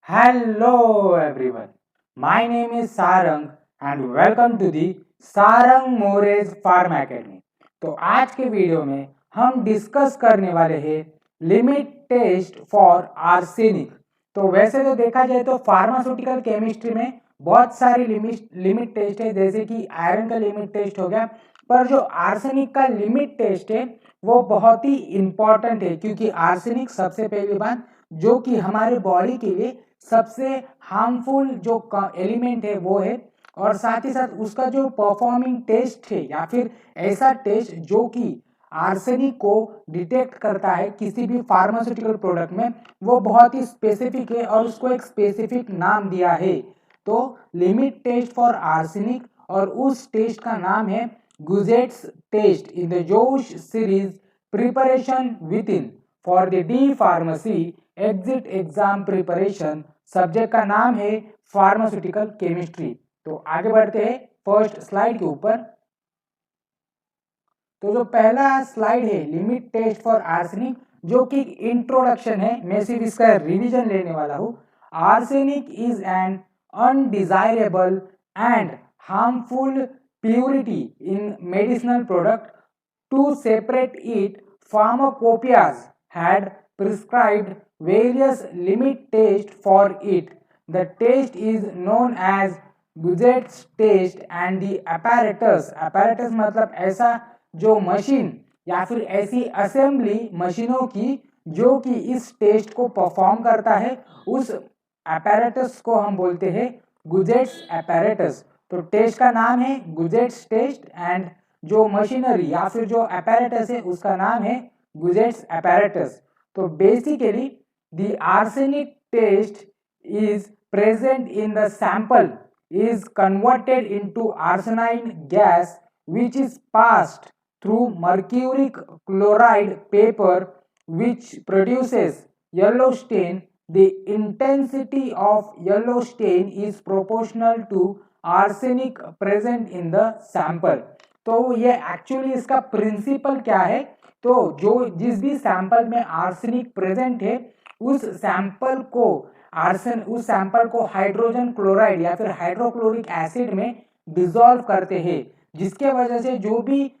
Hello everyone, my name is Sarang and welcome to the Sarang मोरेज farm academy. तो आज के वीडियो में हम डिस्कस करने वाले हैं लिमिट टेस्ट फॉर आर्सेनिक। तो वैसे तो देखा जाए तो फार्मास्यूटिकल केमिस्ट्री में बहुत सारी लिमिट टेस्ट है, जैसे कि आयरन का लिमिट टेस्ट हो गया, पर जो आर्सेनिक का लिमिट टेस्ट है वो बहुत ही इंपॉर्टेंट है, क्योंकि आर्सेनिक सबसे पहली बात जो कि हमारे बॉडी के लिए सबसे हार्मफुल जो एलिमेंट है वो है, और साथ ही साथ उसका जो परफॉर्मिंग टेस्ट है या फिर ऐसा टेस्ट जो कि आर्सेनिक को डिटेक्ट करता है किसी भी फार्मास्यूटिकल प्रोडक्ट में, वो बहुत ही स्पेसिफिक है और उसको एक स्पेसिफिक नाम दिया है। तो लिमिट टेस्ट फॉर आर्सेनिक, और उस टेस्ट का नाम है गुजेट्स टेस्ट इन द जोश series preparation with in for the D pharmacy exit exam preparation. Subject का नाम है फार्मास्यूटिकल केमिस्ट्री। तो आगे बढ़ते हैं फर्स्ट स्लाइड के ऊपर। तो जो पहला स्लाइड है लिमिट टेस्ट फॉर आर्सेनिक, जो कि इंट्रोडक्शन है, मैं सिर्फ इसका रिवीजन लेने वाला हूं। Arsenic is an undesirable and harmful purity in medicinal product. To separate it, pharmacopoeias had prescribed various limit tests for it. The test is known as Guzet's test and the apparatus मतलब ऐसा जो machine या फिर ऐसी assembly मशीनों की जो कि इस टेस्ट को परफॉर्म करता है, उस apparatus को हम बोलते हैं गुजेट्स apparatus। तो टेस्ट का नाम है गुजेट्स टेस्ट एंड जो मशीनरी या फिर जो apparatus है उसका नाम है गुजेट्स apparatus। तो basically the arsenic test is present in the sample is converted into arsenine gas, which is passed through mercuric chloride paper, which produces yellow stain. The intensity of yellow stain is proportional to arsenic present in the sample। तो ये actually इसका principal क्या है, तो जो जिस भी sample में आर्सेनिक प्रेजेंट है उस सैंपल को हाइड्रोजन क्लोराइड या फिर हाइड्रोक्लोरिक एसिड में डिसॉल्व करते हैं, जिसके वजह से जो भी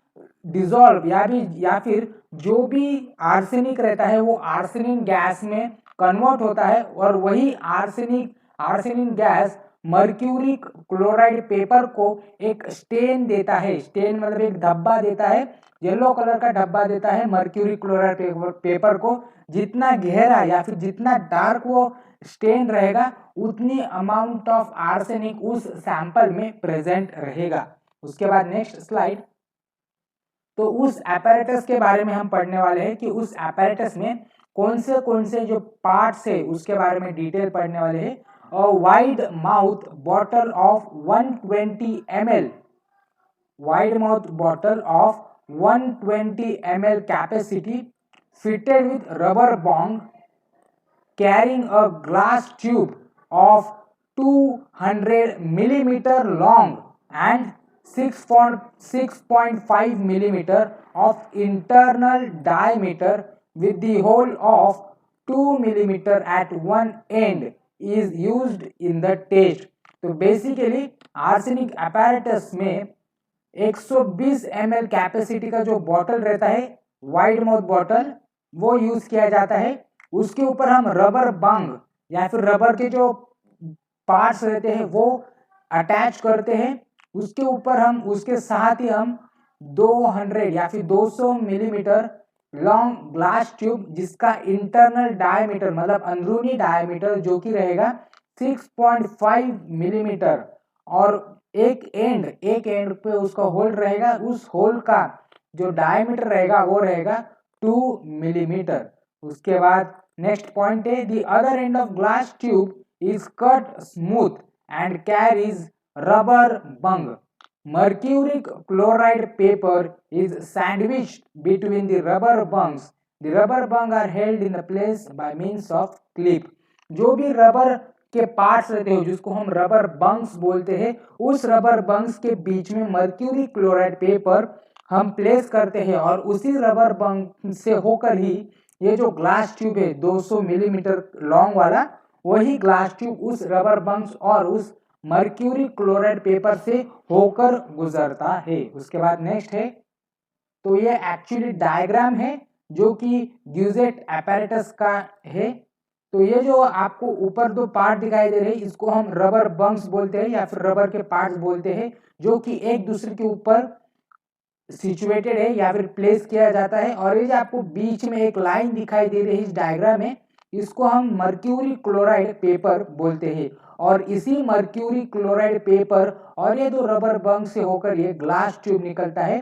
डिसॉल्व या फिर जो भी आर्सेनिक रहता है वो आर्सेनिक गैस में कन्वर्ट होता है, और वही arsenic gas mercury chloride paper को एक स्टेन देता है। स्टेन मतलब एक धब्बा देता है, येलो कलर का धब्बा देता है मर्क्यूरी क्लोराइड पेपर को। जितना गहरा या फिर जितना डार्क वो स्टेन रहेगा, उतनी अमाउंट ऑफ आर्सेनिक उस सैंपल में प्रेजेंट रहेगा। उसके बाद नेक्स्ट स्लाइड। तो उस एपैरेटस के बारे में हम पढ़ने वाले हैं कि उस एपैरेटस में कौन से जो पार्ट्स है उसके बारे में डिटेल पढ़ने वाले हैं। A wide mouth bottle of 120 ml, wide mouth bottle of 120 ml capacity, fitted with rubber bong, carrying a glass tube of 200 millimeter long and 6.5 millimeter of internal diameter, with the hole of 2 millimeter at one end is used in the test। तो basically arsenic apparatus में 120 ml capacity का जो bottle रहता है, wide mouth bottle, वो use किया जाता है। उसके ऊपर हम रबर बंग या फिर रबर के जो पार्ट्स रहते हैं वो अटैच करते हैं। उसके ऊपर हम उसके साथ ही हम 200 या फिर 200 मिलीमीटर लॉन्ग ग्लास ट्यूब, जिसका इंटरनल डायमीटर मतलब अंदरूनी डायमीटर जो कि रहेगा 6.5 मिलीमीटर, और एक एंड पे उसका होल रहेगा, उस होल का जो डायमीटर रहेगा वो रहेगा 2 मिलीमीटर। उसके बाद नेक्स्ट पॉइंट है the other end of glass tube is cut smooth and carries rubber Bang. Mercuric chloride paper is sandwiched between the rubber bungs. The rubber bungs are held in the place by means of clip। जो भी rubber के parts रहते हो जिसको हम rubber बंग्स बोलते हैं, उस रबर बंग्स के बीच में मर्क्यूरी क्लोराइड पेपर हम प्लेस करते हैं, और उसी रबर बंग से होकर ही ये जो ग्लास ट्यूब है 200 मिलीमीटर लॉन्ग वाला, वही ग्लास ट्यूब उस रबर बंक्स और उस मर्क्यूरी क्लोराइड पेपर से होकर गुजरता है। उसके बाद नेक्स्ट है, तो ये एक्चुअली डायग्राम है जो कि ग्यूजेट apparatus का है। तो ये जो आपको ऊपर दो पार्ट दिखाई दे रहे हैं इसको हम रबर बंक्स बोलते हैं या फिर रबर के पार्ट्स बोलते हैं, जो कि एक दूसरे के ऊपर सिचुएटेड है या फिर प्लेस किया जाता है। और ये जो आपको बीच में एक लाइन दिखाई दे रही है इस डायग्राम में, इसको हम मर्क्यूरी क्लोराइड पेपर बोलते हैं। और इसी मर्क्यूरी क्लोराइड पेपर और ये दो रबर बंक से होकर ये ग्लास ट्यूब निकलता है।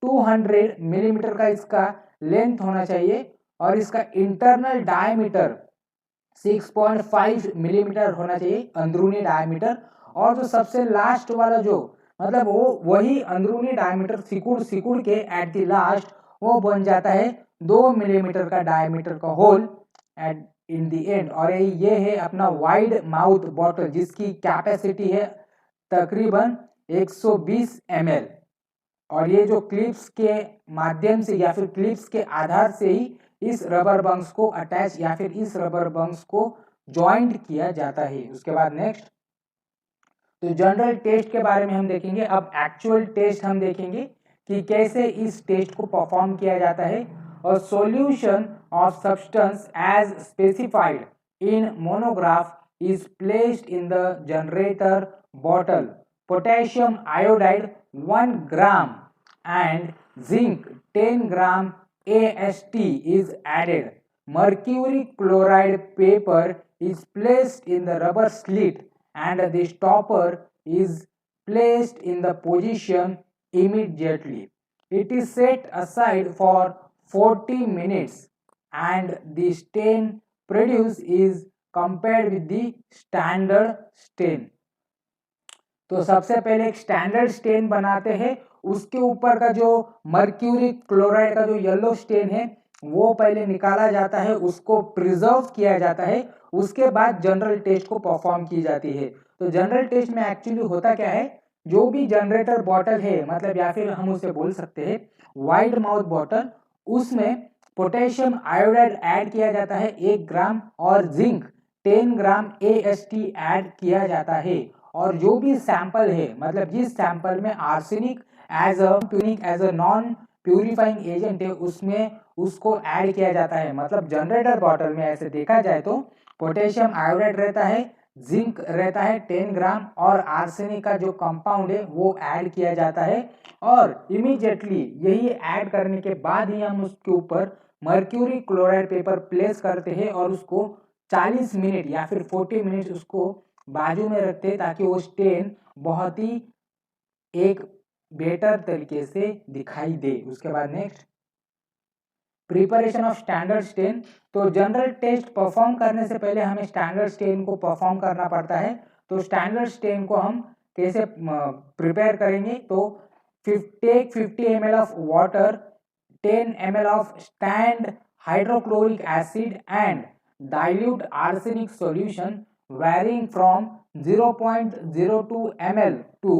200 मिलीमीटर का इसका लेंथ होना चाहिए और इसका इंटरनल डायमीटर 6.5 मिलीमीटर होना चाहिए, अंदरूनी डायमीटर। और जो सबसे लास्ट वाला जो मतलब वो वही अंदरूनी डायमीटर सिकुड़ के एट द लास्ट वो बन जाता है 2 मिलीमीटर का डायमीटर का hole at in the end. और ये है अपना वाइड माउथ बॉटल जिसकी कैपेसिटी है तकरीबन 120 ml। और ये जो क्लिप्स के माध्यम से या फिर क्लिप्स के आधार से ही इस रबर बंक्स को अटैच या फिर इस रबर बंक्स को ज्वाइंट किया जाता है। उसके बाद नेक्स्ट, तो जनरल टेस्ट के बारे में हम देखेंगे। अब एक्चुअल टेस्ट हम देखेंगे कि कैसे इस टेस्ट को परफॉर्म किया जाता है। और solution of substance as specified in monograph is placed in the generator bottle. Potassium iodide 1 gram and zinc 10 gram AST is added. Mercury chloride paper is placed in the rubber slit and the stopper is placed in the position immediately. It is set aside for 40 minutes and the stain produced is compared with the standard stain. तो सबसे पहले एक standard stand बनाते हैं, उसके ऊपर का जो मर्क्यूरी क्लोराइड का जो येलो स्टेन है वो पहले निकाला जाता है, उसको प्रिजर्व किया जाता है। उसके बाद जनरल टेस्ट को परफॉर्म की जाती है। तो जनरल टेस्ट में एक्चुअली होता क्या है, जो भी जनरेटर बॉटल है मतलब या फिर हम उसे बोल सकते हैं वाइड माउथ बॉटल, उसमें पोटेशियम आयोडाइड ऐड किया जाता है 1 ग्राम और जिंक 10 ग्राम AST ऐड किया जाता है। और जो भी सैंपल है मतलब जिस सैंपल में arsenic as a non purifying agent है उसमें उसको ऐड किया जाता है। मतलब जनरेटर बॉटल में ऐसे देखा जाए तो पोटेशियम आयोडाइड रहता है, जिंक रहता है 10 ग्राम और आर्सेनिक का जो कंपाउंड है वो ऐड किया जाता है। और इमीडिएटली यही ऐड करने के बाद ही हम उसके ऊपर मर्क्यूरी क्लोराइड पेपर प्लेस करते हैं और उसको 40 मिनट या फिर 40 मिनट उसको बाजू में रखते हैं ताकि वो स्टेन बहुत ही एक बेटर तरीके से दिखाई दे। उसके बाद next, preparation of standard stain. तो जनरल टेस्ट परफॉर्म करने से पहले हमें स्टैंडर्ड स्टेन को परफॉर्म करना पड़ता है। तो स्टैंडर्ड स्टेन को हम कैसे प्रिपेयर करेंगे, तो take 50 ml of water, 10 ml of stand hydrochloric acid and dilute arsenic solution varying from 0.02 ml to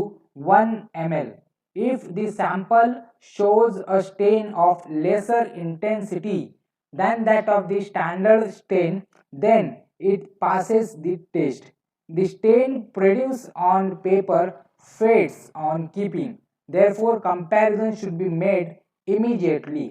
1 ml. If the sample shows a stain of lesser intensity than that of the standard stain, then it passes the test. The stain produced on paper fades on keeping. Therefore, comparison should be made immediately.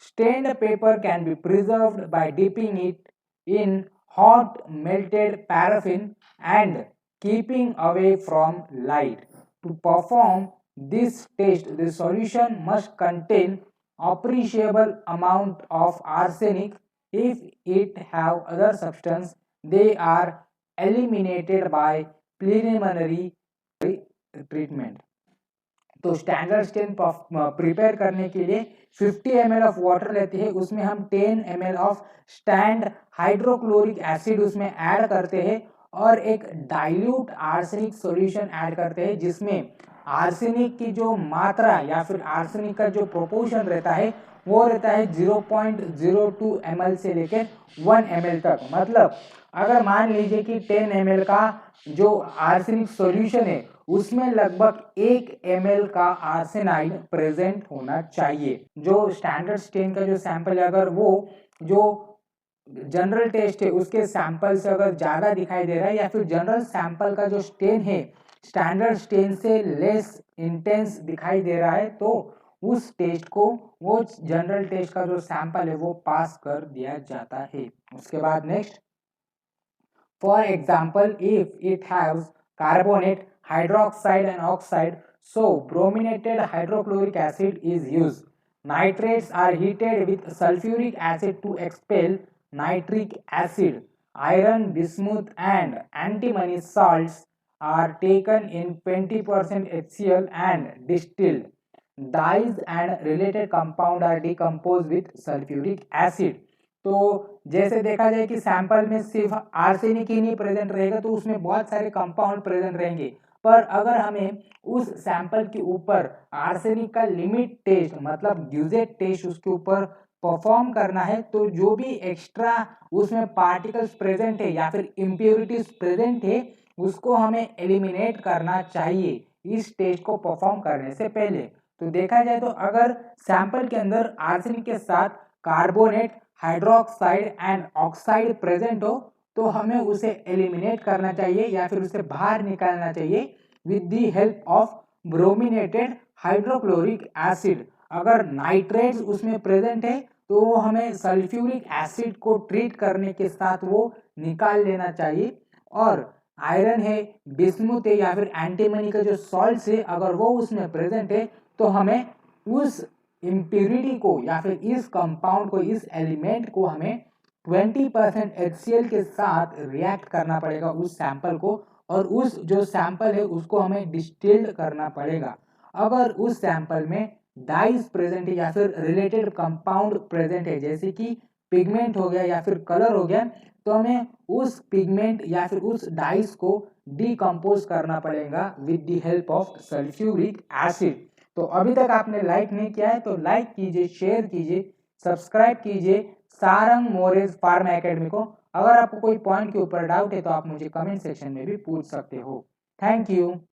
Stained paper can be preserved by dipping it in hot melted paraffin and keeping away from light. To perform this test, the solution must contain appreciable amount of arsenic. If it have other substance, they are eliminated by preliminary treatment. तो standard stand prepare करने के लिए 50 ml of water लेते हैं, उसमें हम 10 ml of stand hydrochloric acid उसमें add करते हैं और एक डाइल्यूट आर्सेनिक सॉल्यूशन ऐड करते हैं जिसमें आर्सेनिक की जो मात्रा या फिर आर्सेनिक का जो प्रोपोर्शन रहता है वो रहता है 0.02 ml से लेकर 1 ml तक। मतलब अगर मान लीजिए कि 10 ml का जो आर्सेनिक सॉल्यूशन है उसमें लगभग 1 ml का आर्सेनाइड प्रेजेंट होना चाहिए। जो स्टैंडर्ड स्टेन का जो सैंपल है अगर वो जो जनरल टेस्ट है उसके सैंपल से अगर ज़्यादा दिखाई दे रहा है या फिर जनरल सैंपल का जो स्टेन है स्टैंडर्ड स्टेन से लेस इंटेंस दिखाई दे रहा है, तो उस टेस्ट को, वो जनरल टेस्ट का जो सैंपल है वो पास कर दिया जाता है। उसके बाद next, for example if it haves carbonate, hydroxide and oxide, so brominated hydrochloric acid is used. Nitrates are heated with sulfuric acid to expel nitric acid. Iron, bismuth and antimony salts are taken in 20% HCl and distilled. Dyes and related compound are decomposed with sulfuric acid. तो जैसे देखा जाए कि sample में सिर्फ arsenic ही नहीं present रहेगा, तो उसमें बहुत सारे कंपाउंड प्रेजेंट रहेंगे, पर अगर हमें उस सैंपल के ऊपर आर्सेनिक का लिमिट टेस्ट मतलब ग्यूजेट टेस्ट उसके ऊपर परफॉर्म करना है, तो जो भी एक्स्ट्रा उसमें पार्टिकल्स प्रेजेंट है या फिर इम्प्योरिटीज प्रेजेंट है उसको हमें एलिमिनेट करना चाहिए इस टेस्ट को परफॉर्म करने से पहले। तो देखा जाए तो अगर सैंपल के अंदर आर्सेनिक के साथ carbonate, hydroxide and oxide present हो तो हमें उसे एलिमिनेट करना चाहिए या फिर उसे बाहर निकालना चाहिए with the help of brominated hydrochloric acid. अगर नाइट्रेट्स उसमें प्रेजेंट है तो वो हमें सल्फ्यूरिक एसिड को ट्रीट करने के साथ वो निकाल लेना चाहिए। और आयरन है, बिस्मुथ है या फिर एंटीमनी का जो सॉल्ट है अगर वो उसमें प्रेजेंट है तो हमें उस इम्प्योरिटी को या फिर इस कंपाउंड को, इस एलिमेंट को हमें 20% HCl के साथ रिएक्ट करना पड़ेगा उस सैंपल को, और उस जो सैंपल है उसको हमें डिस्टिल्ड करना पड़ेगा। अगर उस सैंपल में डाइज प्रेजेंट है या फिर रिलेटेड कंपाउंड प्रेजेंट है जैसे कि पिगमेंट हो गया या फिर कलर हो गया, तो हमें उस पिगमेंट या फिर उस डाइज को डिकम्पोज करना पड़ेगा with the help of sulphuric acid. तो अभी तक आपने लाइक नहीं किया है तो लाइक कीजिए, शेयर कीजिए, सब्सक्राइब कीजिए सारंग मोरेज फार्मा एकेडमी को। अगर आपको कोई पॉइंट के ऊपर डाउट है तो आप मुझे कमेंट सेक्शन में भी पूछ सकते हो। Thank you.